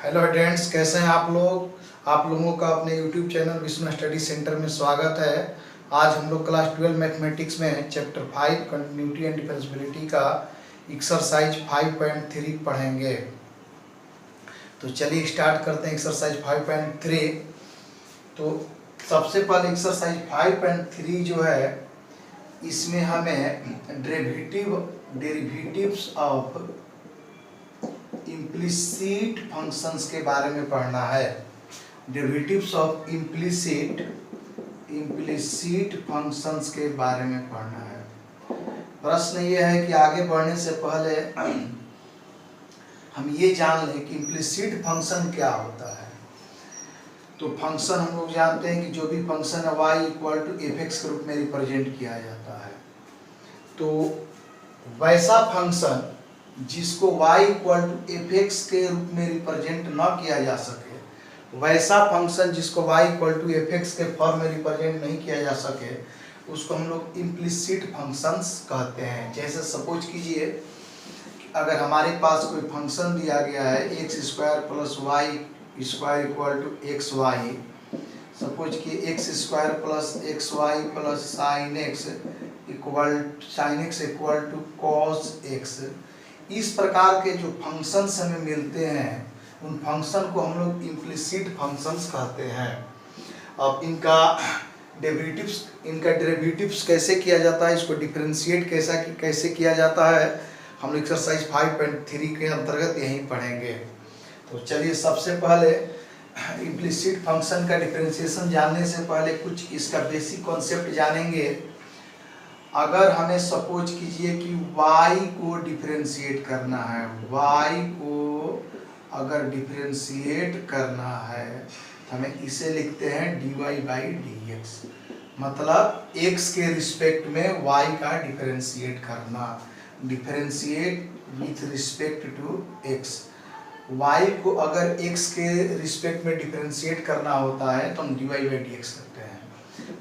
Hello friends, कैसे हैं आप लोग। आप लोगों का अपने YouTube channel Vishnu study centre में स्वागत है। आज हम लोग क्लास 12 मैथमेटिक्स में चैप्टर 5 कंटिन्यूटी एंड डिफरेंशियबिलिटी का एक्सरसाइज 5.3 पढ़ेंगे। तो चलिए स्टार्ट करते हैं एक्सरसाइज 5.3। तो सबसे पहले एक्सरसाइज 5.3 जो है, इसमें हमें डेरिवेटिव्स ऑफ इम्प्लिसिट फंक्शंस के बारे में पढ़ना है। डेरिवेटिव्स ऑफ इम्प्लिसिट फंक्शंस के बारे में पढ़ना है। प्रश्न ये है कि आगे बढ़ने से पहले हम ये जान लें कि इम्प्लिसिट फंक्शन क्या होता है। तो फंक्शन हम लोग जानते हैं कि जो भी फंक्शन है y इक्वल टू एफ के रूप में रिप्रेजेंट किया जाता है। तो वैसा फंक्शन जिसको y इक्वल टू एफ के रूप में रिप्रेजेंट न किया जा सके, वैसा फंक्शन जिसको y इक्वल टू एफ के फॉर्म में रिप्रेजेंट नहीं किया जा सके, उसको हम लोग इम्प्लिसिट फंक्शंस कहते हैं। जैसे सपोज कीजिए, अगर हमारे पास कोई फंक्शन दिया गया है x square plus y square equal to x y. Suppose कि x square plus x y plus sine x equal to cos x. इस प्रकार के जो फंक्शंस हमें मिलते हैं, उन फंक्शन को हम लोग इम्प्लिसिट फंक्शंस कहते हैं। अब इनका डेरिवेटिव्स कैसे किया जाता है, इसको डिफरेंशिएट कैसे किया जाता है, हम लोग एक्सरसाइज 5.3 के अंतर्गत यहीं पढ़ेंगे। तो चलिए, सबसे पहले इम्प्लिसिट फंक्शन का डिफरेंशिएशन जानने से पहले कुछ इसका बेसिक कॉन्सेप्ट जानेंगे। अगर हमें सपोज कीजिए कि y को डिफरेंशिएट करना है, y को अगर डिफरेंशिएट करना है तो हमें इसे लिखते हैं dy/dx, मतलब x के रिस्पेक्ट में y का डिफरेंशिएट करना। Differentiate with respect to x। y को अगर x के रिस्पेक्ट में डिफरेंशिएट करना होता है तो हम dy/dx करते हैं।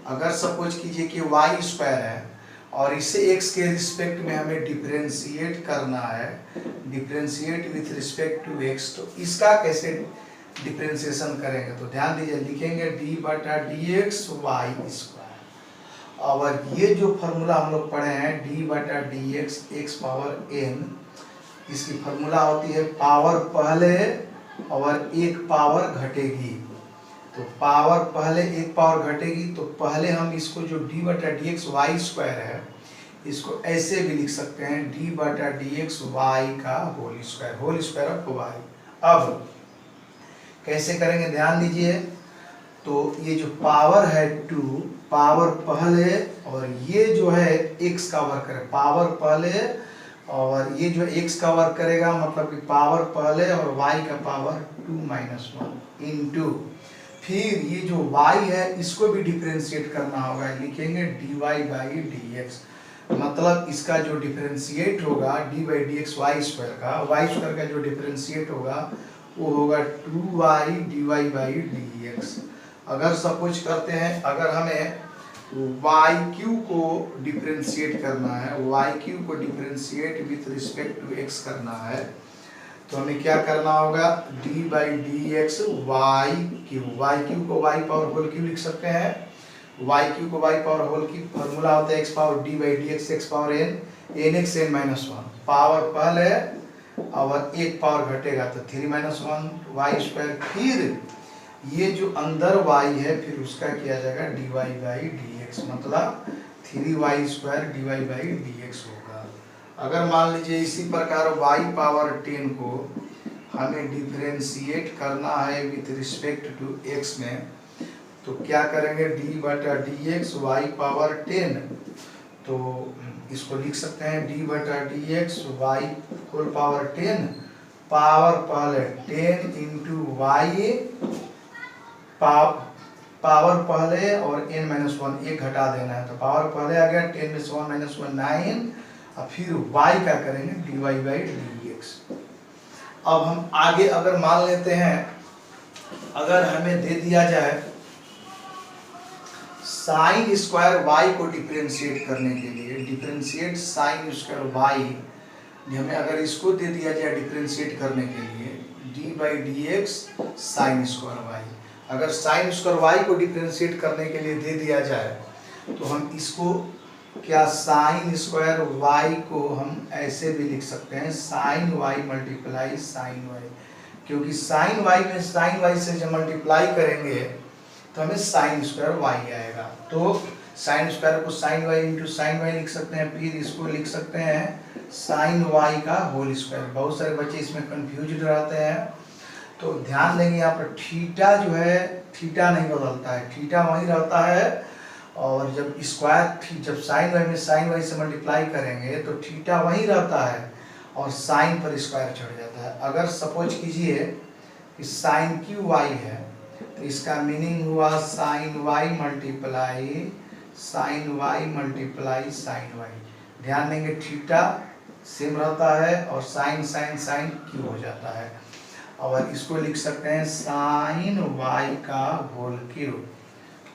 अगर सपोज कीजिए कि y स्क्वायर है और इसे x के रिस्पेक्ट में हमें डिफरेंशिएट करना है, differentiate with respect to x, तो इसका कैसे डिफरेंशिएशन करेंगे, तो ध्यान दीजिए, लिखेंगे d/dx y स्क्वायर। और ये जो फॉर्मूला हम लोग पढ़े हैं d/dx x पावर n, इसकी फॉर्मूला होती है पावर पहले और एक पावर घटेगी। तो पावर पहले एक पावर घटेगी, तो पहले हम इसको जो d/dx y स्क्वायर है, इसको ऐसे भी लिख सकते हैं d/dx y का होल स्क्वायर ऑफ y। अब कैसे करेंगे, ध्यान दीजिए। तो ये जो पावर है 2, पावर पहले, और ये जो है x का वर्क है, पावर पहले और ये जो x का वर्क करेगा, मतलब कि पावर पहले और y का पावर 2 - 1 इनटू, फिर ये जो y है इसको भी डिफरेंशिएट करना होगा, लिखेंगे dy/dx, मतलब इसका जो डिफरेंशिएट होगा d/dx y स्क्वायर का जो डिफरेंशिएट होगा वो होगा 2y dy/dx। अगर सपोज करते हैं, अगर हमें yq को डिफरेंशिएट करना है, yq को differentiate with respect to x करना है, तो हमें क्या करना होगा, d/dx yq को y पावर होल क्यूब लिख सकते हैं। yq को y power whole cube formula होता है x power d/dx x power n nx n-1, power पहले और एक पावर घटेगा तो 3 - 1 y स्क्वायर, फिर ये जो अंदर y है फिर उसका किया जाएगा dy/dx, मतलब 3y स्क्वायर dy/dx होगा। अगर मान लीजिए इसी प्रकार y पावर 10 को हमें डिफरेंशिएट करना है विथ रिस्पेक्ट टू x में, तो क्या करेंगे, d/dx y पावर 10, तो इसको लिख सकते हैं d/dx y whole power 10, power पहले 10 इंटू y, पावर पहले और n-1 एक घटा देना है, तो पावर पहले आ गया 10 में से 1 - 1 9, और फिर y का करेंगे dy/dx। अब हम आगे अगर मान लेते हैं, अगर हमें दे दिया जाए साइन स्क्वायर y को डिफरेंशिएट करने के लिए, डिफरेंशिएट साइन स्क्वायर y, हमें अगर इसको दे दिया जाए डिफरेंशिएट करने के लिए, d by d x sine square y. अगर साइन स्क्वायर वाई को डिफ्रेंशिएट करने के लिए दे दिया जाए तो हम इसको क्या साइन स्क्वायर वाई को हम ऐसे भी लिख सकते हैं sine y multiply sine y, क्योंकि साइन वाई में साइन वाई से जब मल्टीप्लाई करेंगे तो हमें साइन स्क्वायर वाई आएगा। तो साइन स्क्वायर को sine y into sine y लिख सकते हैं, फिर इसको लिख सकते हैं साइन वाई का होल स्क्वायर। बहुत सारे बच्चे इसमें कंफ्यूज रहते हैं, तो ध्यान देंगे यहाँ पर थीटा जो है थीटा नहीं बदलता है, थीटा वही रहता है। और जब स्क्वायर जब साइन वाई में साइन वाई से मल्टीप्लाई करेंगे तो थीटा वही रहता है और साइन पर स्क्वायर चढ़ जाता है। अगर सपोज कीजिए कि साइन क्यू वाई है तो इसका मीनिंग हुआ sine y multiply sine y. ध्यान देंगे थीटा सेम रहता है और साइन साइन साइन क्यू हो जाता है। और इसको लिख सकते हैं साइन वाई का होल क्यूब।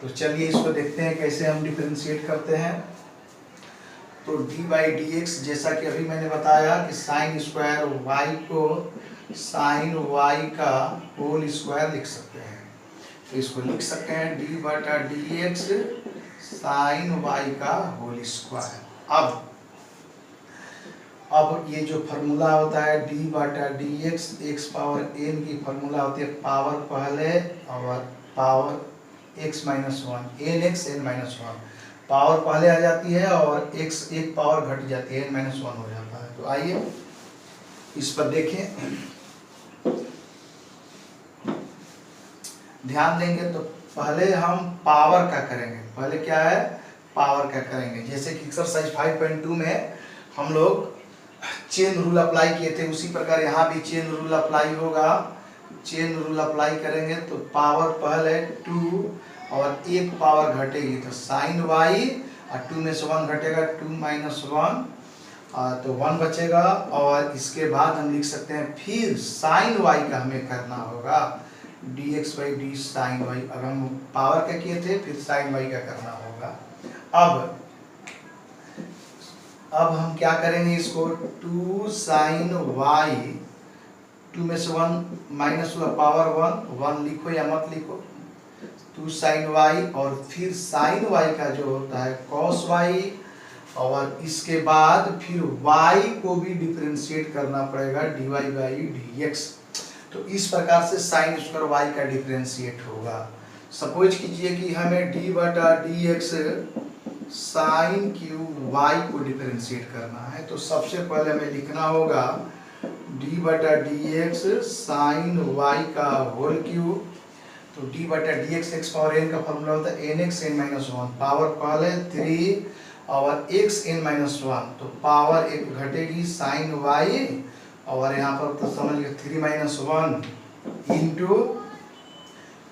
तो चलिए इसको देखते हैं कैसे हम डिफरेंशिएट करते हैं। तो d बाई डी एक्स, जैसा कि अभी मैंने बताया कि साइन स्क्वायर वाई को साइन वाई का होल स्क्वायर लिख सकते हैं, तो इसको लिख सकते हैं d बटा डी एक्स साइन वाई का होल स्क्वायर। अब ये जो फार्मूला होता है d बटा डी एक्स पावर n की फार्मूला होती है पावर पहले और power x minus one, n x n minus one, power पहले आ जाती है और x एक पावर घट जाती है, n माइनस वन हो जाता है। तो आइए इस पर देखें, ध्यान देंगे तो पहले हम पावर का करेंगे। पहले क्या है पावर का करेंगे, जैसे कि एक्सरसाइज 5.2 में हम लोग चेन रूल अप्लाई किए थे, उसी प्रकार यहाँ भी चेन रूल अप्लाई होगा। चेन रूल अप्लाई करेंगे तो पावर पहले 2 और एक पावर घटेगी तो साइन वाई और 2 में से 1 घटेगा 2 माइनस 1 तो 1 बचेगा। और इसके बाद हम लिख सकते हैं फिर साइन वाई का हमें करना होगा d x by d sine y. अगर हम पावर का किए थे फिर साइन वाई का करना होगा। अब हम क्या करेंगे इसको 2 साइन वाई, 2 में से 1 माइनस हुआ पावर 1 लिखो या मत लिखो, 2 साइन वाई और फिर साइन वाई का जो होता है कॉस वाई, और इसके बाद फिर वाई को भी डिफरेंशिएट करना पड़ेगा d y by d x. तो इस प्रकार से साइन स्क्वायर वाई का डिफरेंशिएट होगा। सपोज कीजिए कि हमें डी बटा d x sine cube y को डिफरेंशिएट करना है, तो सबसे पहले हमें लिखना होगा d बटा डी एक्स साइन वाई का होल क्यूब। तो d बटा d x x power n का फॉर्मूला होता है n x n minus one, power पहले 3 और एक्स एन माइनस वन, तो पावर एक घटेगी साइन वाई और यहाँ पर तो समझ गए 3 माइनस 1 इंटू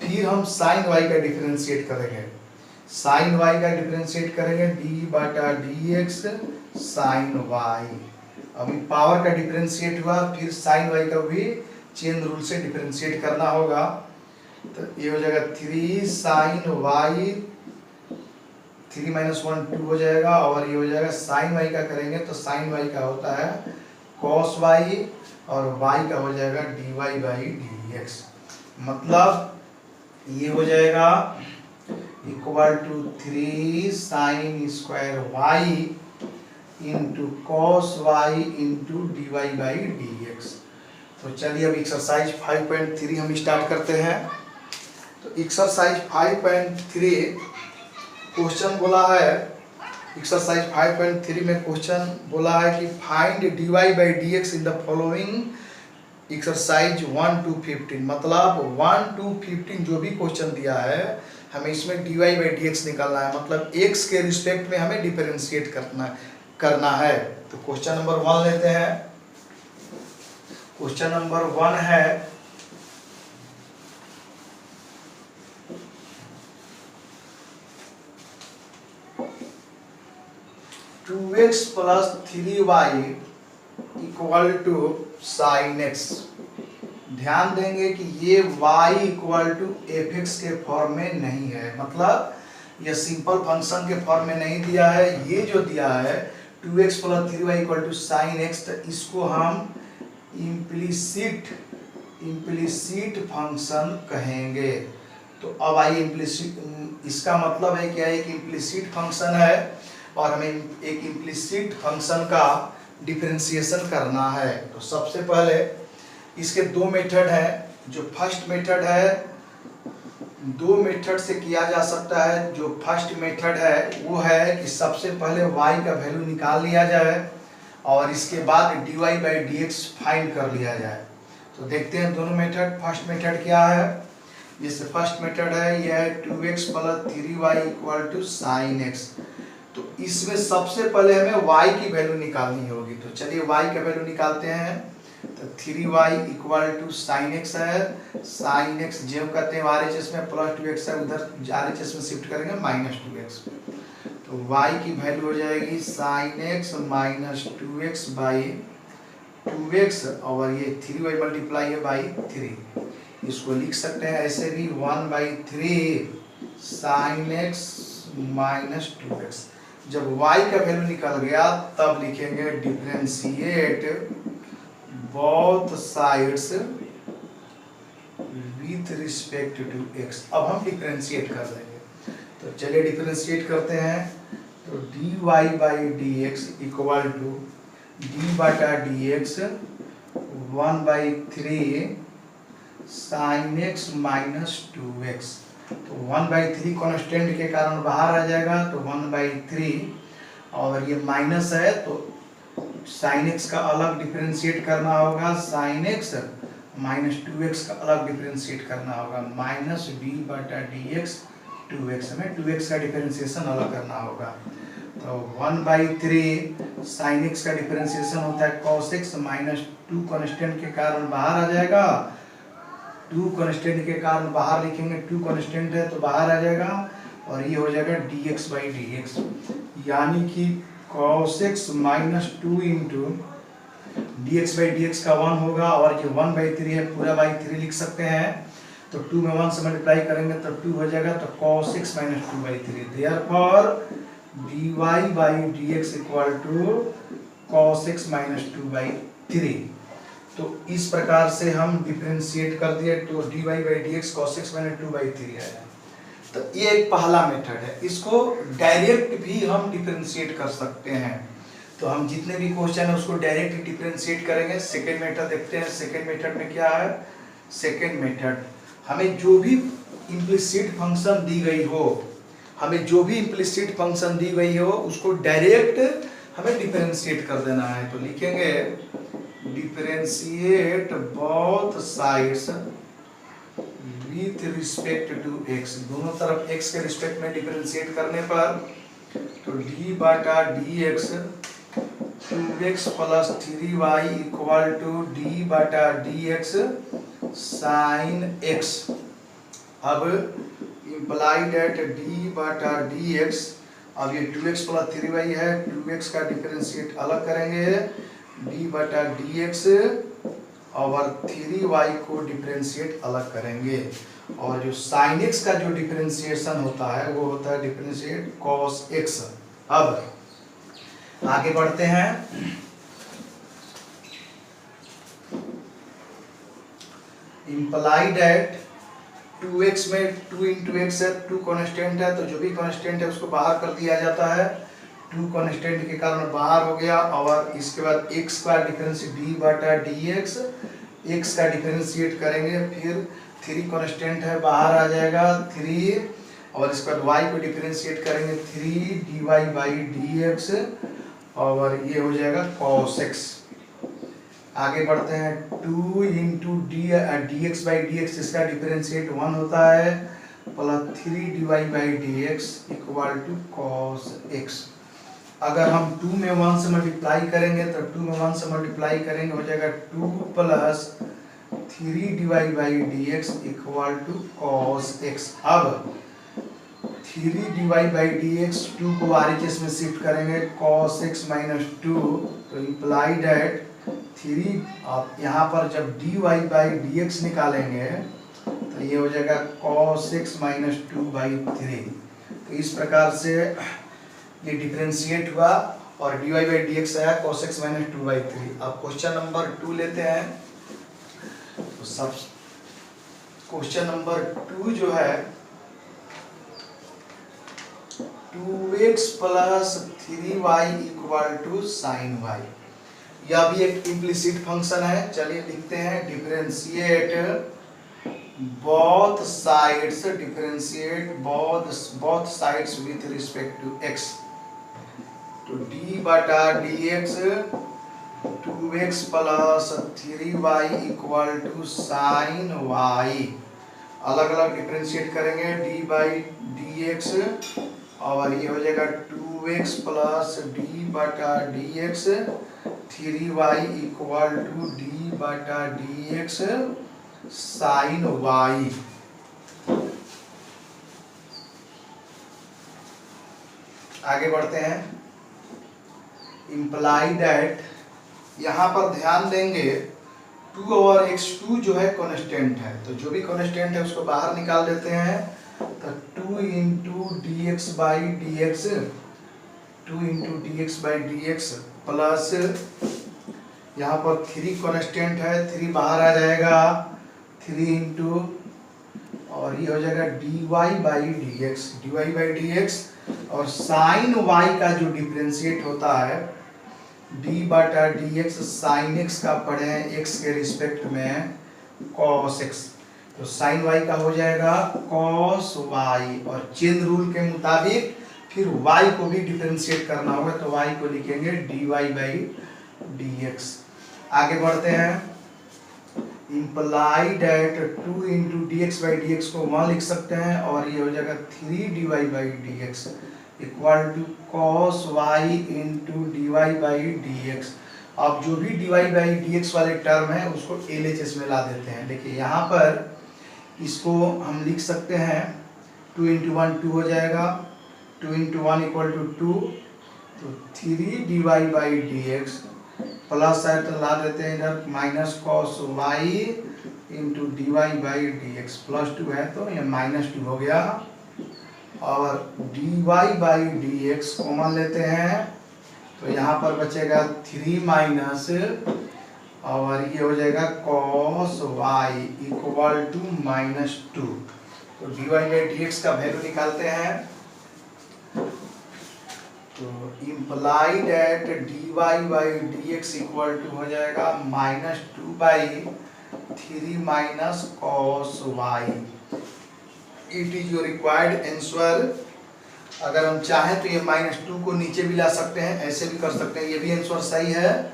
फिर हम साइन वाई का डिफरेंशिएट करेंगे, साइन वाई का डिफरेंशिएट करेंगे d बटा डी एक्स साइन वाई। अभी पावर का डिफरेंशिएट हुआ, फिर साइन वाई का भी चेन रूल से डिफरेंशिएट करना होगा। तो ये हो जाएगा 3 साइन वाई, 3 माइनस 1 2 हो जाएगा, और ये हो जाएगा साइन वाई का करेंगे तो साइन वाई का होता है कॉस वाई और वाई का हो जाएगा d y by d x. मतलब ये हो जाएगा equal to 3 sine square y into cos y into d y by d x. तो चलिए अब एक्सरसाइज 5.3 हम स्टार्ट करते हैं। तो एक्सरसाइज 5.3 क्वेश्चन बोला है, एक्सरसाइज 5.3 में क्वेश्चन बोला है कि find d y by d x in the following exercise 1 to 15। मतलब 1 to 15 जो भी क्वेश्चन दिया है हमें इसमें d y by d x निकालना है, मतलब एक्स के रिस्पेक्ट में हमें डिफरेंशिएट करना है। तो क्वेश्चन नंबर 1 लेते हैं। क्वेश्चन नंबर 1 है two x plus 3y equal to sine x. ध्यान देंगे कि ये y equal to f x के फॉर्म में नहीं है, मतलब ये सिंपल फंक्शन के फॉर्म में नहीं दिया है। ये जो दिया है 2x plus 3y equal to sine x, तो इसको हम इम्प्लिसिट इम्प्लिसिट फंक्शन कहेंगे। तो अब आइए इम्प्लिसिट, इसका मतलब है क्या है कि इम्प्लिसिट फंक्शन है और हमें एक इम्प्लिसिट फंक्शन का डिफरेंशिएशन करना है। तो सबसे पहले इसके दो मेथड है। जो फर्स्ट मेथड है, दो मेथड से किया जा सकता है। जो फर्स्ट मेथड है वो है कि सबसे पहले y का वैल्यू निकाल लिया जाए और इसके बाद dy by d x find कर लिया जाए। तो देखते हैं दोनों मेथड। फर्स्ट मेथड क्या है, जैसे फर्स्ट मेथड है यह है 2x plus 3y equal to sine x. तो इसमें सबसे पहले हमें y की वैल्यू निकालनी होगी। तो चलिए y का वैल्यू निकालते हैं। तो 3y equal to sine x है। साइन एक्स जो करते हैं RHS में प्लस 2x है, उधर RHS में शिफ्ट करेंगे माइनस 2x। तो y की वैल्यू हो जाएगी sign x minus 2x by 2x और ये 3y मल्टीप्लाई है बाई 3। इसको लिख सकते हैं ऐसे भी 1/3 साइन एक्स माइनस 2x। जब y का वैल्यू निकल गया तब लिखेंगे differentiate both sides with respect to x। अब हम डिफरेंशिएट कर देंगे। तो चलिए डिफरेंशिएट करते हैं। तो dy by d x equal to d बटा d x 1/3 sine x minus 2x। तो 1/3 कॉन्स्टेंट के कारण बाहर आ जाएगा, तो 1/3 और ये माइनस है तो साइन एक्स का अलग डिफरेंशिएट करना होगा, साइन एक्स माइनस 2x का अलग डिफरेंशिएट करना होगा, माइनस डी बटा डी एक्स 2x में 2x का डिफरेंशिएशन अलग करना होगा। तो 1/3 साइन एक्स का डिफरेंशिएशन होता है cos x माइनस 2 कॉन्स्टेंट के कारण बाहर आ जाएगा। 2 कॉन्स्टेंट के कारण बाहर लिखेंगे, 2 कॉन्स्टेंट है तो बाहर आ जाएगा और ये हो जाएगा dx बाई डी एक्स, यानी कि cos x minus 2 into dx by d x का 1 होगा और ये 1/3 है, पूरा बाई 3 लिख सकते हैं। तो 2 में 1 से मल्टीप्लाई करेंगे तो 2 हो जाएगा। तो cos x minus 2/3 therefore dy by d x equal to cos x minus 2/3। तो इस प्रकार से हम डिफरेंशिएट कर दिए। तो dy by d x cos x minus 2/3 आया। तो ये एक पहला मेथड है। इसको डायरेक्ट भी हम डिफरेंशिएट कर सकते हैं। तो हम जितने भी क्वेश्चन है उसको डायरेक्ट डिफरेंशिएट करेंगे। सेकेंड मेथड देखते हैं। सेकेंड मेथड में क्या है, सेकेंड मेथड हमें जो भी इम्प्लिसिट फंक्शन दी गई हो, हमें जो भी इम्प्लिसिट फंक्शन दी गई हो उसको डायरेक्ट हमें डिफरेंशिएट कर देना है। तो लिखेंगे differentiate both sides with respect to x। दोनों तरफ x के रिस्पेक्ट में डिफरेंशिएट करने पर तो d बटा d x 2x plus 3y equal to d बटा डी एक्स साइन x। अब इम्प्लाइड एट d बटा डी एक्स, अब ये 2x प्लस 3y है, 2x का डिफरेंशिएट अलग करेंगे, d बटा डी एक्स और 3y को डिफरेंशिएट अलग करेंगे। और जो साइन x का जो डिफरेंशिएशन होता है वो होता है डिफरेंशिएट cos x। अब आगे बढ़ते हैं। इम्प्लाइड एट 2x में 2 इंटू एक्स है, 2 कॉन्स्टेंट है तो जो भी कॉन्स्टेंट है उसको बाहर कर दिया जाता है। 2 कॉन्स्टेंट के कारण बाहर हो गया और इसके बाद x का डिफरेंशिएट d बटा डी एक्स, x का डिफरेंशिएट करेंगे, फिर 3 कॉन्स्टेंट है बाहर आ जाएगा 3 और इसके बाद y को डिफरेंशिएट करेंगे 3 dy बाई डी एक्स और ये हो जाएगा cos x। आगे बढ़ते हैं। 2 into d x by d x, इसका डिफरेंशिएट 1 होता है plus 3 dy by d x equal to cos x। अगर हम 2 में 1 से मल्टीप्लाई करेंगे तो 2 में 1 से मल्टीप्लाई करेंगे हो जाएगा 2 plus 3 dy by d x equal to cos x। अब 3 dy बाई डी एक्स 2 को RHS में शिफ्ट करेंगे cos x माइनस 2, तो इम्प्लाइड एट 3। अब यहाँ पर जब dy बाई डी एक्स निकालेंगे तो ये हो जाएगा cos x माइनस 2/3। तो इस प्रकार से ये डिफरेंशिएट हुआ और dy बाई डी एक्स आया cos x माइनस 2/3। अब क्वेश्चन नंबर 2 लेते हैं। तो सब क्वेश्चन नंबर 2 जो है 2x plus 3y equal to sine y, यह भी एक इम्प्लिसिट फंक्शन है। चलिए लिखते हैं differentiate both sides, differentiate both sides with respect to x, तो d बटा dx 2x plus 3y equal to sine y, अलग अलग डिफरेंशिएट करेंगे d बाई dx, और ये हो जाएगा 2x प्लस d बटा dx 3y equal to d बटा dx साइन y। आगे बढ़ते हैं। इम्प्लाई दैट, यहाँ पर ध्यान देंगे 2 और x2 जो है कांस्टेंट है, तो जो भी कांस्टेंट है उसको बाहर निकाल देते हैं। तो 2 into d x by d x, 2 into d x by d x plus यहाँ पर 3 कांस्टेंट है, 3 बाहर आ जाएगा, 3 इंटू और ये हो जाएगा d y by d x, d y by d x, और साइन वाई का जो डिफरेंशिएट होता है d बटा डी एक्स साइन एक्स का पढ़े हैं x के रिस्पेक्ट में cos x, तो साइन y का हो जाएगा cos y, और चेन रूल के मुताबिक फिर y को भी डिफरेंशिएट करना होगा, तो y को लिखेंगे dy बाई dx। आगे बढ़ते हैं। Imply that 2 into d x by d x को 1 लिख सकते हैं, और ये हो जाएगा 3 dy by d x equal to cos y into d y by d x. अब जो भी dy बाई डी एक्स वाले टर्म है उसको LHS में ला देते हैं। देखिए यहाँ पर इसको हम लिख सकते हैं 2 इंटू 1 2 हो जाएगा, 2 इंटू 1 इक्वल टू 2, तो 3 dy by d x plus है तो ला देते हैं इधर minus cos y into d y by d x, plus 2 है तो ये माइनस 2 हो गया, और dy by d x common लेते हैं तो यहाँ पर बचेगा 3 माइनस, और ये हो जाएगा cos y इक्वल टू -2, तो dy बाई डी एक्स का वैल्यू निकालते हैं। तो imply that dy by d x equal to हो जाएगा -2 by 3 minus cos y। It is your required answer. अगर हम चाहें तो ये -2 को नीचे भी ला सकते हैं, ऐसे भी कर सकते हैं, ये भी आंसर सही है।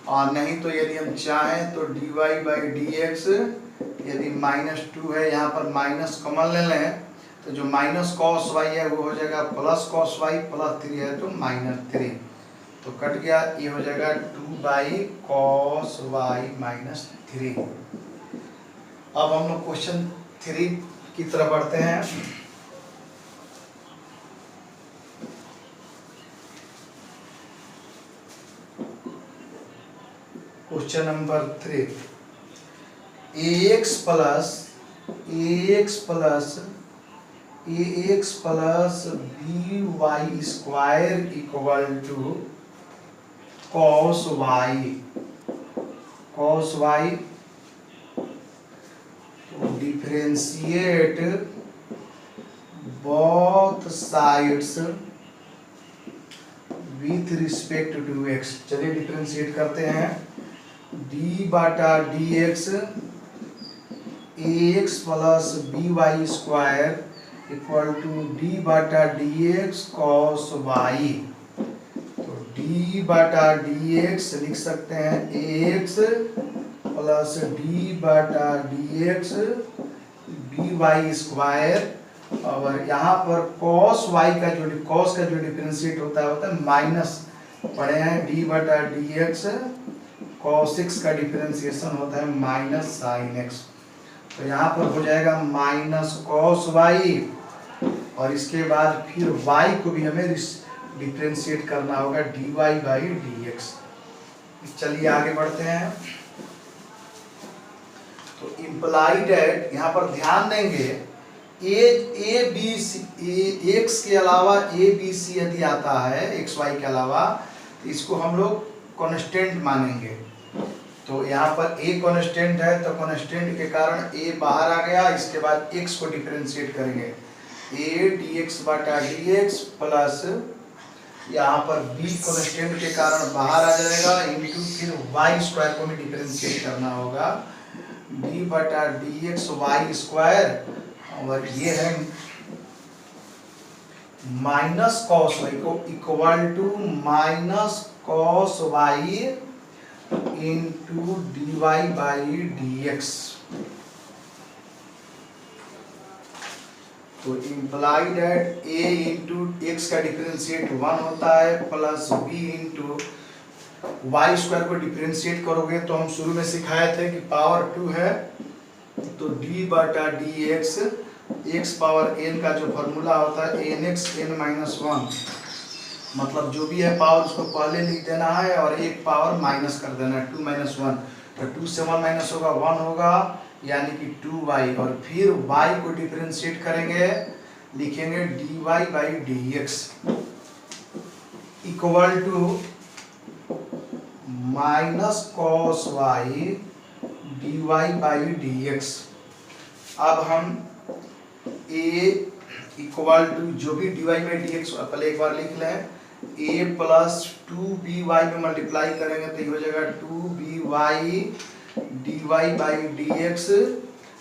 और नहीं तो यदि हम चाहें तो dy बाई डी एक्स यदि -2 है, यहाँ पर माइनस कॉमन ले लें तो जो माइनस cos y है वो हो जाएगा प्लस cos y, प्लस 3 है तो -3, तो कट गया, ये हो जाएगा 2 बाई cos y -3। अब हम लोग क्वेश्चन 3 की तरफ बढ़ते हैं। Question number 3, ax plus by square equal to cos y, तो differentiate both sides with respect to x। चलिए डिफरेंशिएट करते हैं। d बटा d x ax plus by square equal to d बटा डी एक्स cos y, तो d बटा d x लिख सकते हैं ax प्लस d बटा डी एक्स by स्क्वायर, और यहाँ पर cos y का जो डिफरेंशिएट होता है माइनस, पढ़े हैं d बटा डी एक्स cos x का डिफरेंशिएशन होता है माइनस sin x, तो यहाँ पर हो जाएगा माइनस cos y, और इसके बाद फिर y को भी हमें डिफरेंशिएट करना होगा dy बाई डी एक्स। चलिए आगे बढ़ते हैं। तो इम्प्लाई दैट, यहाँ पर ध्यान देंगे ए बी सी एक्स के अलावा ए बी सी यदि आता है एक्स वाई के अलावा, तो इसको हम लोग कांस्टेंट मानेंगे। तो यहाँ पर a कांस्टेंट है, तो कांस्टेंट के कारण a बाहर आ गया। इसके बाद x को डिफरेंशिएट करेंगे, a dx बटा dx प्लस यहाँ पर b कांस्टेंट के कारण बाहर आ जाएगा, इंटू फिर y स्क्वायर को भी डिफरेंशिएट करना होगा, d बटा dx y स्क्वायर, और ये है माइनस कॉस वाई को equal to minus cos y into d y by d x. तो imply that a into x का डिफरेंशिएट 1 होता है, plus b into y square को डिफरेंशिएट करोगे तो हम शुरू में सिखाए थे कि पावर 2 है, तो d बटा d x, x power n का जो फॉर्मूला होता है एन एक्स एन माइनस 1, मतलब जो भी है पावर उसको पहले लिख देना है और एक पावर माइनस कर देना है, 2 माइनस 1, तो 2 से 1 माइनस होगा 1 होगा, यानी कि 2y, और फिर y को डिफरेंशिएट करेंगे, लिखेंगे dy by d x equal to minus cos y dy by d x. अब हम a इक्वल टू जो भी dy बाई डी एक्स पहले एक बार लिख लें, a प्लस 2by में मल्टीप्लाई करेंगे तो ये हो जाएगा 2by dy by d x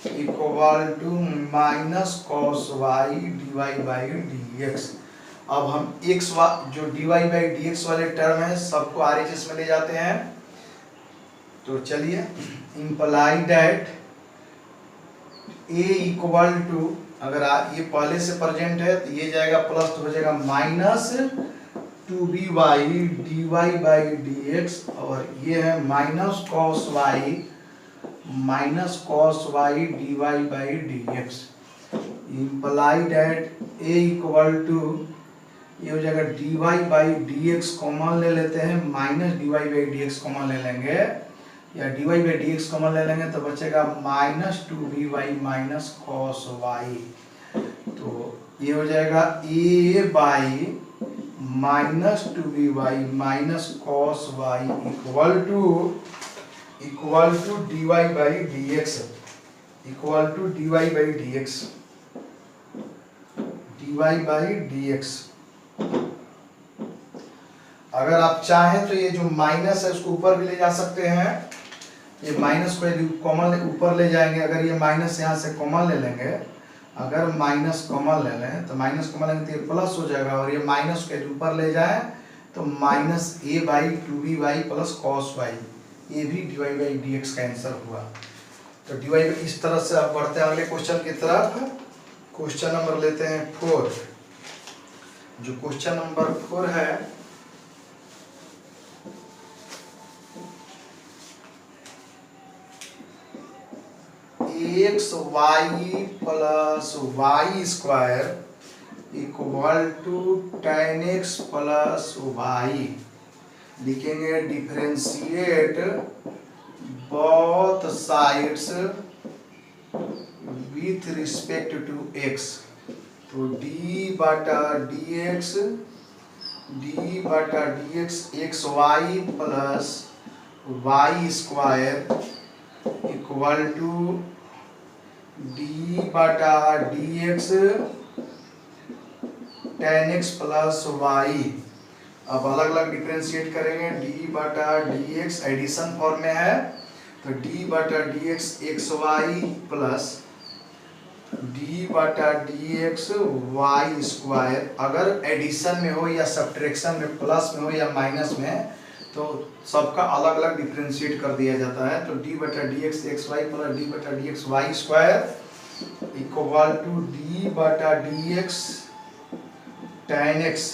equal to minus cos y dy by d x. अब हम x जो dy बाई डी एक्स वाले टर्म है सबको RHS में ले जाते हैं, तो चलिए imply that a equal to, अगर ये पहले से प्रेजेंट है तो ये जाएगा प्लस, तो हो जाएगा minus 2by dy by d x, और ये है minus cos y dy by d x. Imply that a equal to, ये हो जाएगा dy by d x common ले लेते हैं, minus dy by d x common ले लेंगे, या dy by d x common ले लेंगे तो बचेगा minus 2by minus cos Y, तो ये हो जाएगा a by minus 2by minus cos y equal to dy by d x, equal to dy by d x, dy by d x. अगर आप चाहें तो ये जो माइनस है उसको ऊपर भी ले जा सकते हैं, ये माइनस को यदि कॉमन ऊपर ले जाएंगे, अगर ये माइनस यहाँ से कॉमन ले लेंगे, अगर माइनस कॉमन ले लें तो माइनस कॉमन लेंगे तो ये प्लस हो जाएगा, और ये माइनस को यदि ऊपर ले जाए तो minus a by 2b plus cos y, ये भी dy बाई डी एक्स का आंसर हुआ। तो dy इस तरह से आप बढ़ते हैं अगले क्वेश्चन की तरफ। क्वेश्चन नंबर लेते हैं 4। जो क्वेश्चन नंबर 4 है, x y plus y square equal to ten x plus y, लिखेंगे differentiate both sides with respect to x, तो d बटा d x x y plus y square equal to d बटा d x ten x plus y. अब अलग अलग differentiate करेंगे, d बटा d x addition form में है, तो d बटा d x x y plus d बटा डी एक्स वाई स्क्वायर। अगर एडिशन में हो या सब्ट्रैक्शन में, प्लस में हो या माइनस में, तो सबका अलग अलग डिफरेंशिएट कर दिया जाता है, तो d बटा d x x y plus d बटा d x y square equal to d बटा d x ten x,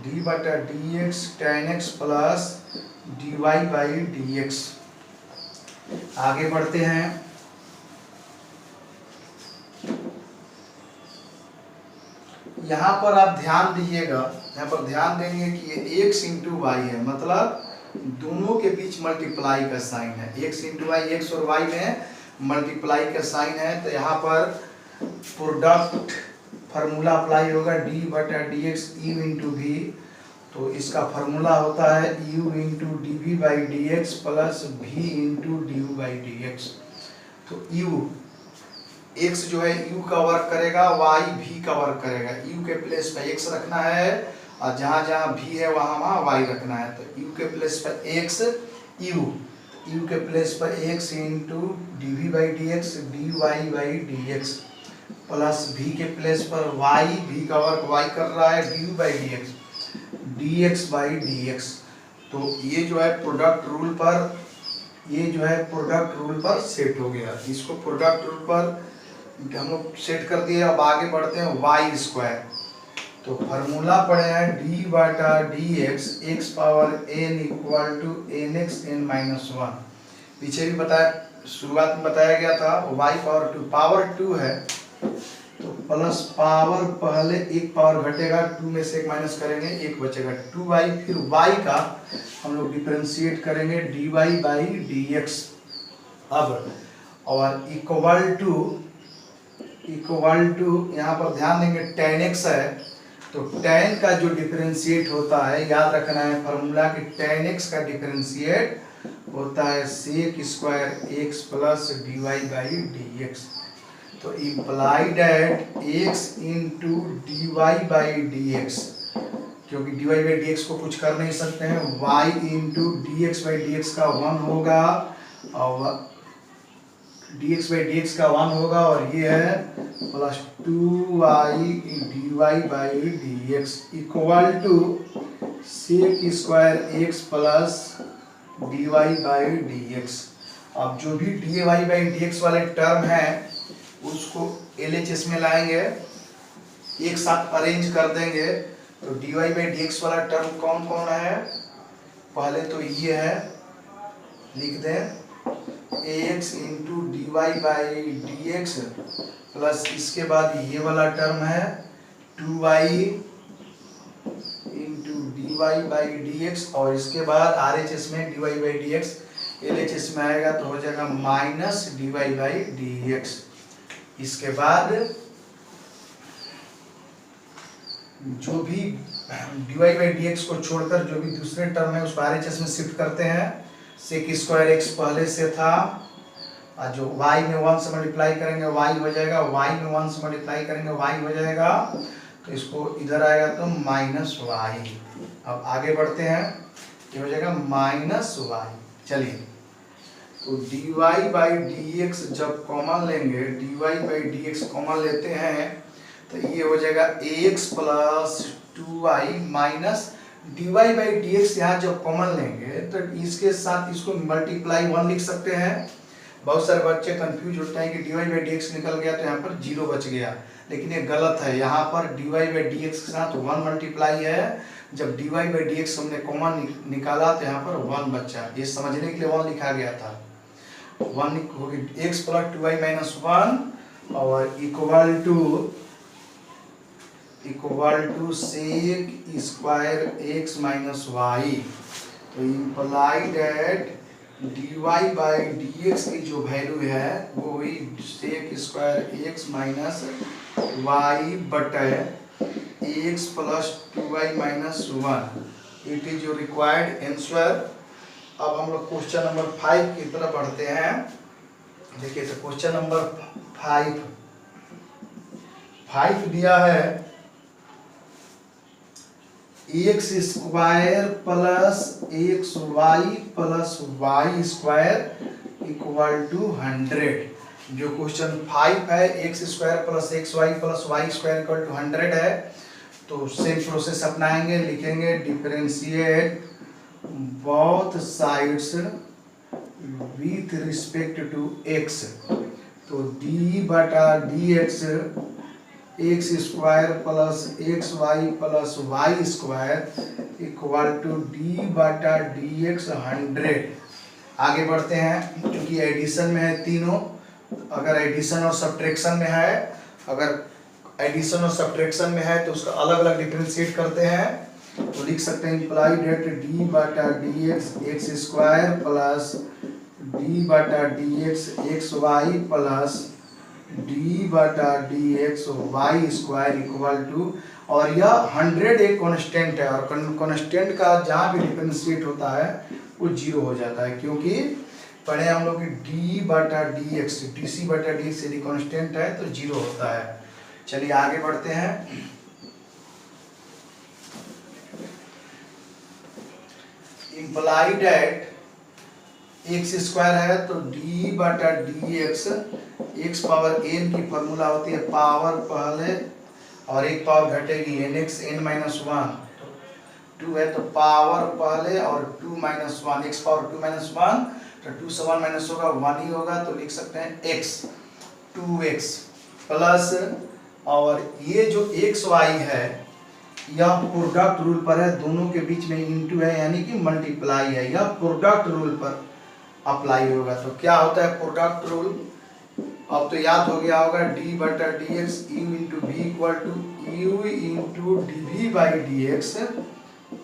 d बटा d x ten x plus dy by d x. आगे बढ़ते हैं। यहाँ पर आप ध्यान दीजिएगा, यहाँ पर ध्यान देंगे कि ये x इंटू वाई है, मतलब दोनों के बीच मल्टीप्लाई का साइन है, x इंटू वाई, एक्स और y में मल्टीप्लाई का साइन है, तो यहाँ पर प्रोडक्ट फार्मूला अप्लाई होगा, d बटा d x u into v, तो इसका फॉर्मूला होता है u into d v by d x plus v into d u by d x. तो u x जो है u का वर्क करेगा, y v का वर्क करेगा। u के प्लेस पे x रखना है और जहाँ जहाँ v है वहाँ वहाँ y रखना है। तो u के प्लेस पर x, u के प्लेस पर x into d v by d x d y by d x plus v के प्लेस पर y, v का वर्क y कर रहा है, d u by d x dx by d. तो ये जो है प्रोडक्ट रूल पर, ये जो है प्रोडक्ट रूल पर सेट हो गया। इसको प्रोडक्ट रूल पर हम लोग सेट कर दिए। अब आगे बढ़ते हैं वाई स्क्वायर। तो फार्मूला पढ़े हैं डी बाटा d x power n equal to n x n minus one. पीछे भी बताया, शुरुआत में बताया गया था वाई पावर टू है तो प्लस पावर पहले एक पावर घटेगा, टू में से एक माइनस करेंगे, एक बचेगा 2y। फिर y का हम लोग डिफरेंशिएट करेंगे dy बाई dx। अब और इक्वल टू यहाँ पर ध्यान देंगे tan x है, तो tan का जो डिफरेंशिएट होता है, याद रखना है फॉर्मूला कि tan x का डिफरेंशिएट होता है sec square x plus dy by dx। तो imply that x into d y by d x, क्योंकि d y by d x को कुछ कर नहीं सकते हैं, y into d x by d x का 1 होगा और dx बाई डी एक्स का 1 होगा और ये है plus 2y d y by d x equal to sec square x plus d y by d x. अब जो भी d y by d x वाले टर्म है उसको LHS में लाएंगे, एक साथ अरेंज कर देंगे। तो dy बाई डी एक्स वाला टर्म कौन कौन है, पहले तो ये है, लिख दें ax into d y by d x plus इसके बाद ये वाला टर्म है 2y into d y by d x और इसके बाद RHS में dy by d x, LHS में आएगा तो हो जाएगा minus dy by d x. इसके बाद जो भी dy बाई डी एक्स को छोड़कर जो भी दूसरे टर्म है उसको RHS में शिफ्ट करते हैं। सेक स्क्वायर x पहले से था और जो y में 1 से मल्टीप्लाई करेंगे y हो जाएगा, y में 1 से मल्टीप्लाई करेंगे y हो जाएगा, तो इसको इधर आएगा तो माइनस y। अब आगे बढ़ते हैं, ये हो जाएगा माइनस y। चलिए, तो dy बाई डी एक्स जब कॉमन लेंगे, dy by d x common लेते हैं तो ये हो जाएगा ax plus 2y minus dy by d x. यहाँ जब कॉमन लेंगे तो इसके साथ इसको मल्टीप्लाई 1 लिख सकते हैं। बहुत सारे बच्चे कंफ्यूज होते हैं कि dy बाई डी एक्स निकल गया तो यहाँ पर 0 बच गया, लेकिन ये गलत है। यहाँ पर dy बाई डी एक्स के साथ 1 मल्टीप्लाई है, जब dy बाई डी एक्स हमने कॉमन निकाला तो यहाँ पर 1 बचा। ये समझने के लिए 1 लिखा गया था। 1 होगी x प्लस 2y माइनस 1 और equal to sec square x minus y। तो imply that dy by d x की जो वैल्यू है वो हुई sec square x minus y बटे x plus 2y minus 1। It is your required answer. अब हम लोग क्वेश्चन नंबर 5 की तरफ बढ़ते हैं। देखिए, तो क्वेश्चन नंबर 5 दिया है x square plus x y plus y square equal to 100। जो क्वेश्चन 5 है, x square plus x y plus y square equal to 100 है। तो सेम प्रोसेस अपनाएंगे, लिखेंगे differentiate both sides with respect to x। तो d बटा d x square plus x y plus y square equal to d बटा d x 100। आगे बढ़ते हैं, क्योंकि एडिशन में है तीनों। अगर एडिशन और सब्ट्रैक्शन में है, अगर एडिशन और सब्ट्रैक्शन में है तो उसका अलग अलग डिफरेंशिएट करते हैं। तो लिख सकते हैं इम्प्लाई डेट डी बटा d x square plus d बटा d x y plus d बटा d x y square equal to, और यह 100 एक कॉन्स्टेंट है, और कॉन्स्टेंट का जहाँ भी डिफरेंशिएट होता है वो 0 हो जाता है, क्योंकि पढ़े हम लोग डी बटा डी एक्स, डी सी बटा डी एक्स यदि कॉन्स्टेंट है तो 0 होता है। चलिए आगे बढ़ते हैं। इम्प्लाई डैट एक्स स्क्वायर है तो डी बटा d x, x power n की फॉर्मूला होती है पावर पहले और एक पावर घटेगी n x n minus one, 2 है तो पावर पहले और 2 minus one, x power 2 minus one, तो 2 से 1 माइनस होगा 1 ही होगा, तो लिख सकते हैं एक्स 2x प्लस, और ये जो एक्स वाई है यह प्रोडक्ट रूल पर है, दोनों के बीच में इंटू है यानी कि मल्टीप्लाई है, यह प्रोडक्ट रूल पर अप्लाई होगा। तो क्या होता है प्रोडक्ट रूल, अब तो याद हो गया होगा, डी बटा d x u into v equal to u into d v by d x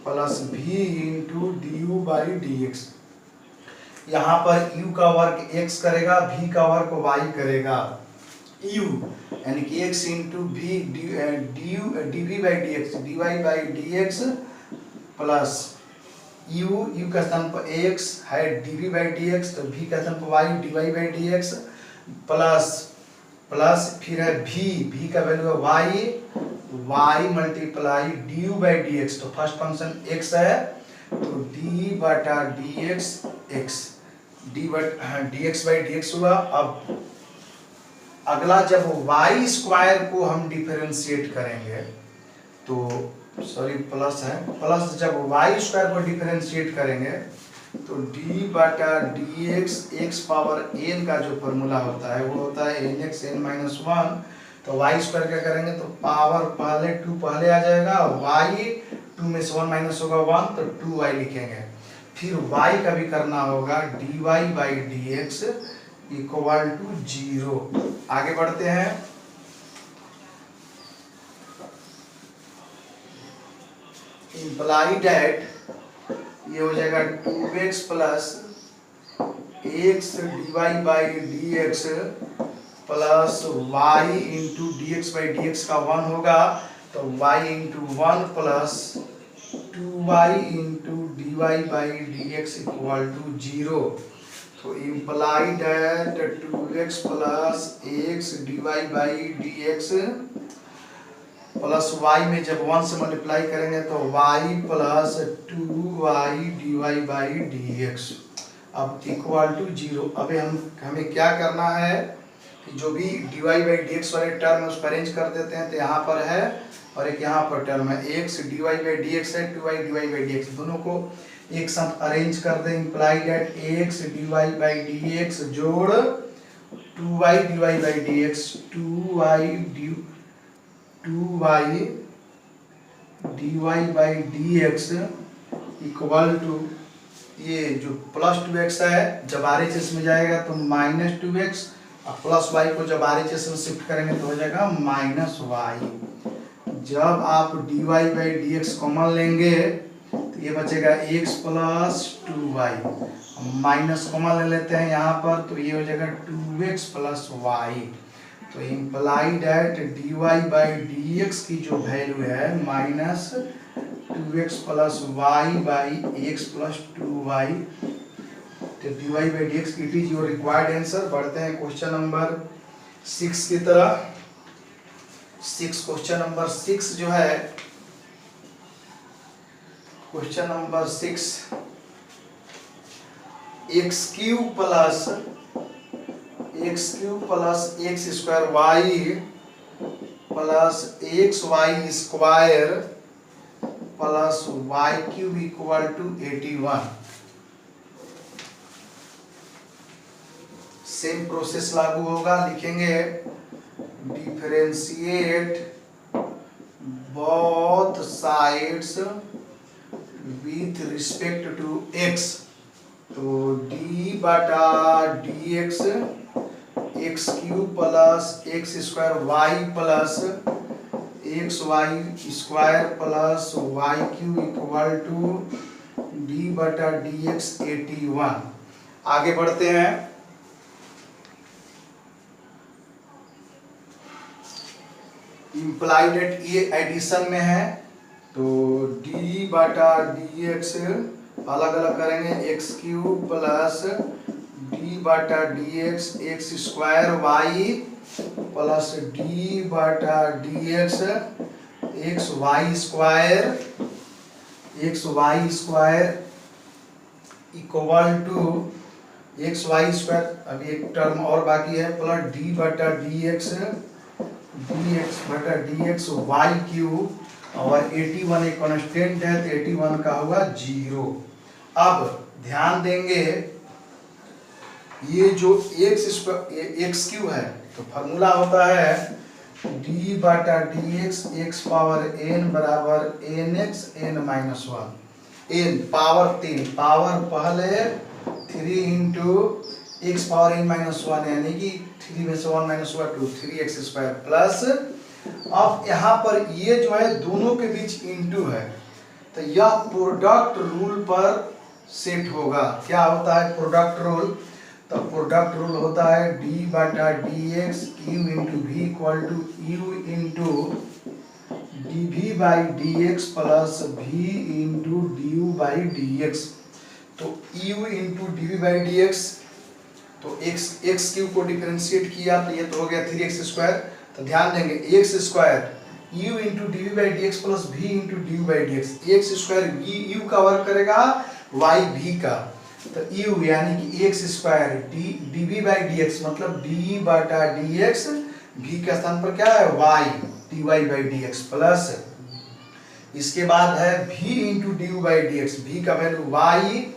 plus v into d u by d x. यहाँ पर u का वर्ग x करेगा, v का वर्ग y करेगा, u यानी कि x into v d v by d x d y by d x plus u का स्थान पर x है d v by d x, तो v का स्थान पर y d y by d x plus फिर है v का वैल्यू है y multiply d u by d x, तो फर्स्ट फंक्शन x है तो d बटा d x d x by d x हुआ। अब अगला जब y स्क्वायर को हम डिफरेंशिएट करेंगे तो सॉरी प्लस है, प्लस जब y स्क्वायर को डिफरेंशिएट करेंगे तो d बटा डी एक्स पावर n का जो फॉर्मूला होता है वो होता है n x n minus one, तो y स्क्वायर क्या करेंगे तो पावर पहले 2 पहले आ जाएगा, y 2 में से 1 माइनस होगा 1 तो 2y लिखेंगे, फिर y का भी करना होगा dy by d x equal to 0। आगे बढ़ते हैं। इम्प्लाई डैट ये हो जाएगा 2x plus x dy by d x plus y into d x by d x का 1 होगा, तो y into 1 plus 2y into d y by d x equal to 0। तो imply that 2x plus x d y by d x plus y में जब 1 से multiply करेंगे तो y plus 2y d y by d x, अब equal to 0। अब हमें क्या करना है कि जो भी d y by d x वाले टर्म है उसको अरेंज कर देते हैं, तो यहाँ पर है और एक यहाँ पर टर्म है x d y by d x है, 2y d y by d x, दोनों को एक साथ अरेंज कर दें। Imply that x d y by d x जोड़ 2y d y by d x 2y d y by d x equal to, ये जो प्लस 2x है जब RHS में जाएगा तो माइनस 2x, और प्लस y को जब RHS में शिफ्ट करेंगे तो हो जाएगा माइनस y। जब आप dy by d x common लेंगे तो ये बचेगा x plus 2y, minus common ले लेते हैं यहाँ पर तो ये हो जाएगा 2x प्लस y। तो imply that dy by d x की जो वैल्यू है minus 2x plus y by x plus 2y, तो dy by d x it is your required answer. बढ़ते हैं क्वेश्चन नंबर 6 की तरह। क्वेश्चन नंबर 6 जो है, question number 6 x cube plus x square y plus x y square plus y cube equal to 81। Same process लागू होगा, लिखेंगे differentiate both sides with respect to x, तो d बटा d x cube plus x square y plus x y square plus y cube equal to d बटा d x 81। आगे बढ़ते हैं। Implied eight ये एडिशन में है, तो डी बटा डी एक्स अलग अलग करेंगे, एक्स क्यूब प्लस डी बटा d x square y plus d बटा d x y square equal to x y square, अभी एक टर्म और बाकी है, प्लस डी बटा डी एक्स बटा डी एक्स वाई क्यूब, और 81 एक कांस्टेंट है तो 81 का होगा 0। अब ध्यान देंगे ये जो एक्स क्यू है तो फार्मूला होता है डी बटा डी एक्स पावर एन बराबर n x n minus 1, n power 3, power पहले 3 into x power n minus 1, यानी कि 3 में से 1 माइनस हुआ 2, 3x स्क्वायर प्लस, अब यहाँ पर ये जो है दोनों के बीच इंटू है तो यह प्रोडक्ट रूल पर सेट होगा। क्या होता है प्रोडक्ट रूल? तो प्रोडक्ट रूल होता है डी बटा d x u into v equal to u into d v by d x plus v into d u by d x. तो u into d v by d x, तो x cube को differentiate किया तो ये तो हो गया 3x square. तो ध्यान देंगे x square u into d v by d x plus v into d u by d x, x square u का वर्क करेगा वाई भी का, तो यू यानी कि x square d v by d x मतलब डी बटा d x, भी के स्थान पर क्या है y, d y by d x plus, इसके बाद है v into d u by d x, भी का वैल्यू वाई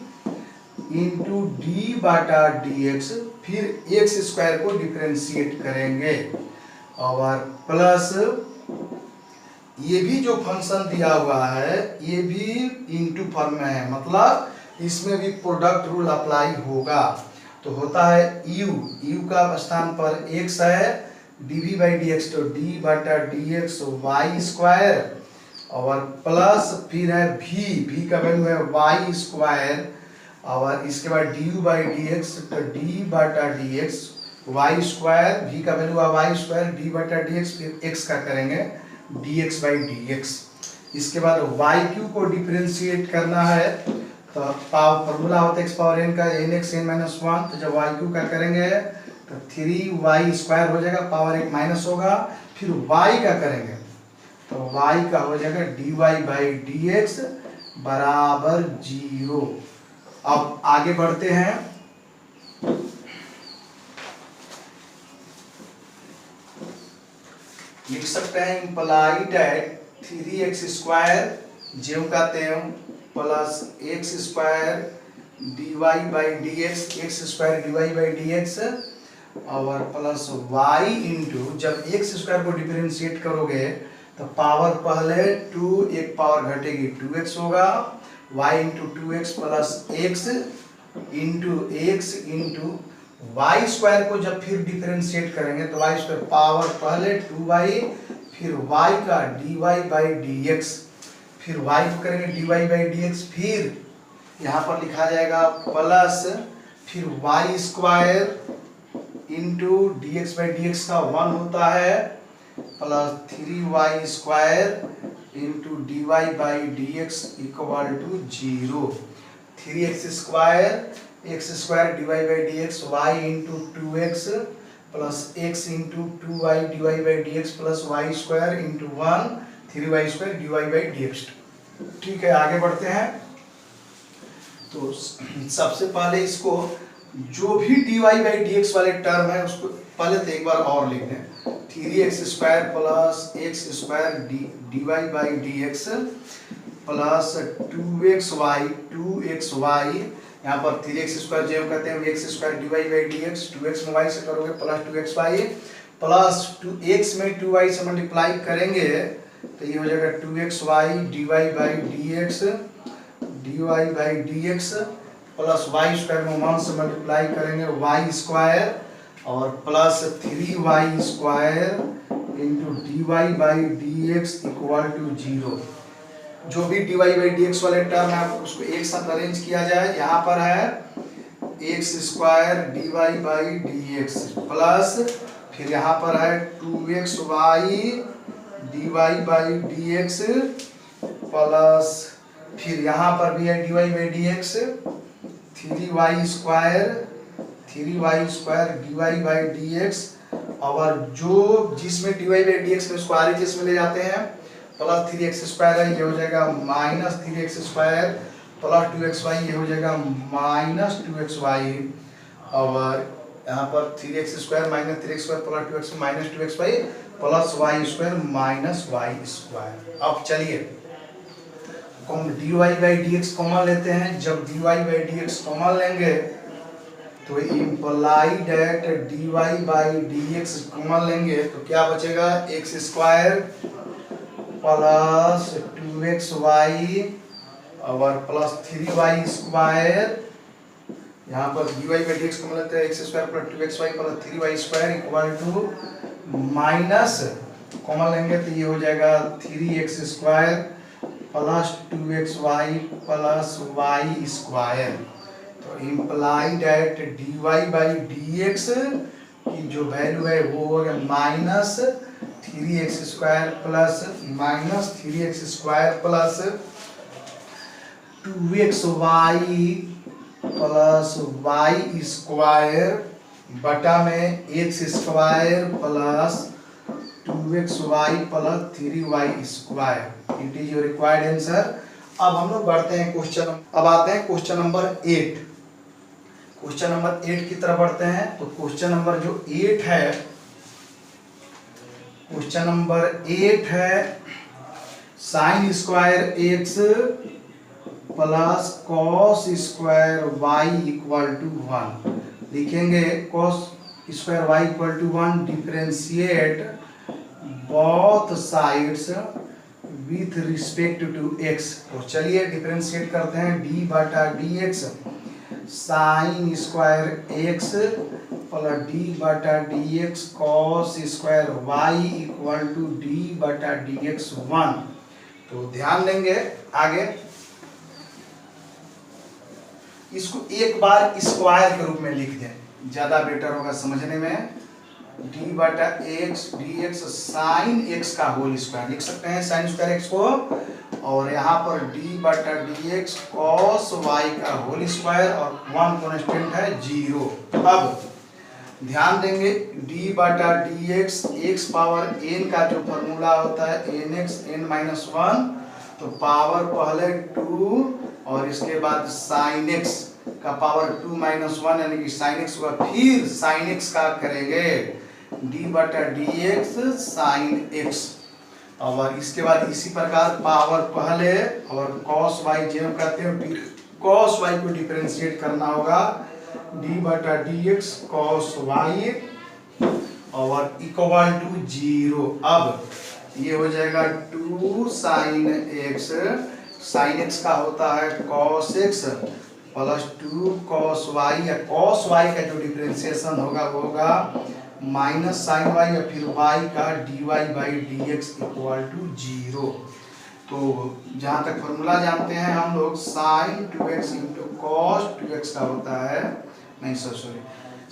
इंटू डी बटा डी एक्स, फिर एक्स स्क्वायर को डिफरेंशिएट करेंगे और प्लस ये भी जो फंक्शन दिया हुआ है ये भी इंटू फॉर्म में है, मतलब इसमें भी प्रोडक्ट रूल अप्लाई होगा। तो होता है u का स्थान पर x है dv बाई डी एक्स, तो d बटा डी एक्स वाई स्क्वायर और प्लस फिर है v का वैल्यू है वाई स्क्वायर और इसके बाद D u by d x, तो डी बटा डी एक्स वाई स्क्वायर, भी का वैल्यू है वाई स्क्वायर डी बटा डी एक्स, फिर एक्स का करेंगे D x by d x. इसके बाद वाई क्यू को डिफरेंशिएट करना है तो पावर फॉर्मूला होता है एक्स पावर एन का एन एक्स एन माइनस 1, तो जब वाई क्यू का करेंगे तो 3y स्क्वायर हो जाएगा, पावर एक माइनस होगा, फिर y का करेंगे तो y का हो जाएगा dy बाई डी एक्स बराबर 0। अब आगे बढ़ते हैं, लिख सकते हैं इम्प्लाइड एट 3x स्क्वायर ज्यों का त्यों plus x square d y by d x square d y by d x और प्लस वाई इंटू, जब एक्स स्क्वायर को डिफरेंशिएट करोगे तो पावर पहले 2 एक पावर घटेगी 2x होगा, y into 2x plus x into y square को जब फिर डिफरेंशिएट करेंगे तो वाई स्क्वायर पावर पहले 2y फिर y का dy बाई dx, फिर y को करेंगे dy बाई dx, फिर यहाँ पर लिखा जाएगा प्लस फिर y square into dx by dx का 1 होता है plus 3y square into dy by dx equal to 0, 3x square x square d y by d x y into 2x plus x into 2y d y by d x plus y square into 1 3y square d y by d x. ठीक है, आगे बढ़ते हैं। तो सबसे पहले इसको जो भी d y by d x वाले टर्म है उसको पहले तो एक बार और लिख दें, 3x square plus x square d y by d x plus 2xy यहाँ पर 3x स्क्वायर जो कहते हैं x square d y by d x, 2x में y से करोगे प्लस 2xy प्लस 2x में 2y से मल्टीप्लाई करेंगे तो ये हो जाएगा 2xy d y by d x plus y square में 1 से मल्टीप्लाई करेंगे y स्क्वायर और plus 3y square into d y by d x equal to 0। जो भी dy बाई डी एक्स वाले टर्म है उसको एक साथ अरेंज किया जाए। यहाँ पर है x square d y by d x plus फिर यहाँ पर है 2xy dy by d x plus फिर यहाँ पर भी है dy by d x 3y square dy by d x और जो जिसमें dy बाई डी एक्स में उसको RHS में ले जाते हैं प्लस 3x स्क्वायर है, ये हो जाएगा minus 3x square plus 2xy, ये हो जाएगा माइनस 2xy और यहाँ पर 3x square minus 3x square plus 2x minus 2xy plus y square minus y square. अब चलिए dy by d x common लेते हैं। जब dy by d x common लेंगे तो imply that dy by d x common लेंगे तो क्या बचेगा, x स्क्वायर प्लस 2xy और प्लस 3y स्क्वायर, यहाँ पर dy by d x common लेते हैं x square plus 2xy plus 3y square equal to minus common लेंगे तो ये हो जाएगा 3x square plus 2xy plus y square. तो imply that dy by d x की जो वैल्यू है वो हो गया minus 3x square plus minus 3x square plus 2xy plus y square बटा में x square plus 2xy plus 3y square. It is your required answer. अब हम लोग बढ़ते हैं क्वेश्चन, अब आते हैं क्वेश्चन नंबर 8। क्वेश्चन नंबर 8 की तरफ बढ़ते हैं। तो क्वेश्चन नंबर जो 8 है, क्वेश्चन नंबर 8 है sine square x plus cos square y equal to 1। लिखेंगे cos square y equal to 1, differentiate both sides with respect to x। तो चलिए डिफरेंशिएट करते हैं d बटा d x sine square x plus d बटा d x cos square y equal to d बटा d x 1। तो ध्यान देंगे आगे इसको एक बार स्क्वायर के रूप में लिख दें, ज्यादा बेटर होगा समझने में। d बटा x d x sine x का होल स्क्वायर लिख सकते हैं, साइन स्क्वायर x को, और यहाँ पर d बटा डी एक्स कॉस y का होल स्क्वायर और 1 कॉन्स्टेंट है 0। अब ध्यान देंगे d बटा d x x power n का जो फॉर्मूला होता है nx n माइनस 1, तो पावर पहले 2 और इसके बाद साइन x का पावर 2 माइनस 1 यानी कि साइन x हुआ, फिर साइन x का करेंगे d बटा डी एक्स साइन x और इसके बाद इसी प्रकार पावर पहले और cos y जेम करते हैं, फिर cos y को डिफरेंशिएट करना होगा d बटा डी एक्स cos y और इक्वल टू 0। अब ये हो जाएगा 2 साइन x, साइन x का होता है cos x plus 2 cos y, या cos y का जो डिफरेंशिएशन होगा वो होगा माइनस साइन y या फिर y का dy by d x equal to 0। तो जहाँ तक फॉर्मूला जानते हैं हम लोग sign 2x into cos 2x का होता है, नहीं सॉरी,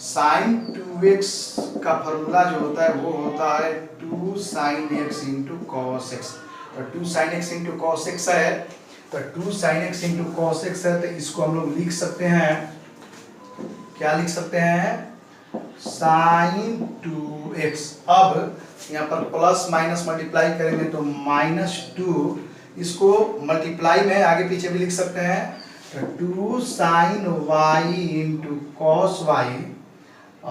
साइन 2x का फॉर्मूला जो होता है वो होता है 2 sine x into cos x। तो 2 sine x into cos x है, तो 2 sine x into cos x है, तो इसको हम लोग लिख सकते हैं, क्या लिख सकते हैं, साइन 2x। अब यहाँ पर प्लस माइनस मल्टीप्लाई करेंगे तो माइनस 2, इसको मल्टीप्लाई में आगे पीछे भी लिख सकते हैं, तो 2 sine y into cos y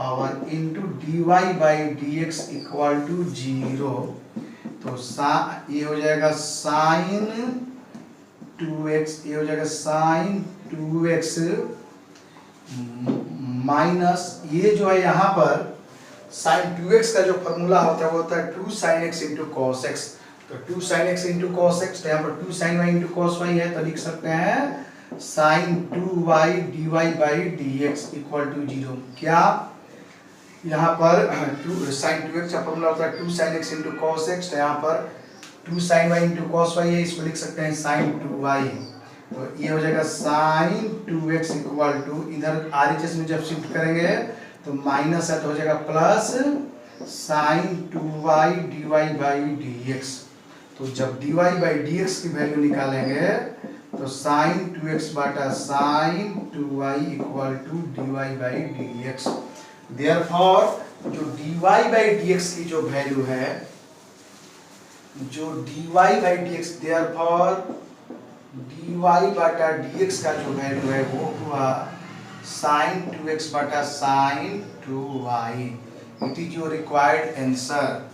और into d y by d x equal to 0। तो ये हो जाएगा साइन 2x, ये हो जाएगा साइन 2x माइनस ये जो है यहाँ पर साइन 2x का जो फॉर्मूला होता है वो होता है 2 sine x into cos x। तो 2 sine x into cos x, तो यहाँ पर 2 sine y into cos y है, तो लिख सकते हैं sine 2y dy by d x equal to 0। क्या यहाँ पर 2 साइन 2x का फॉर्मूला होता है 2 sine x into cos x, तो यहाँ पर 2 sine y into cos y है, इसको लिख सकते हैं साइन 2y। तो ये हो जाएगा साइन 2x इक्वल टू, इधर RHS में जब शिफ्ट करेंगे तो माइनस है तो हो जाएगा plus sine 2y dy by dx। तो जब dy बाई dx की वैल्यू निकालेंगे तो साइन 2x बटा sine 2y equal to dy by dx। Therefore जो dy बाई dx की जो वैल्यू है, जो dy by dx, therefore dy बटा dx का जो वैल्यू है वो हुआ साइन 2x बटा sine 2y। It is your required answer.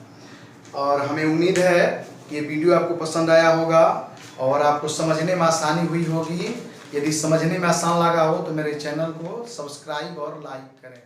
और हमें उम्मीद है कि ये वीडियो आपको पसंद आया होगा और आपको समझने में आसानी हुई होगी। यदि समझने में आसान लगा हो तो मेरे चैनल को सब्सक्राइब और लाइक करें।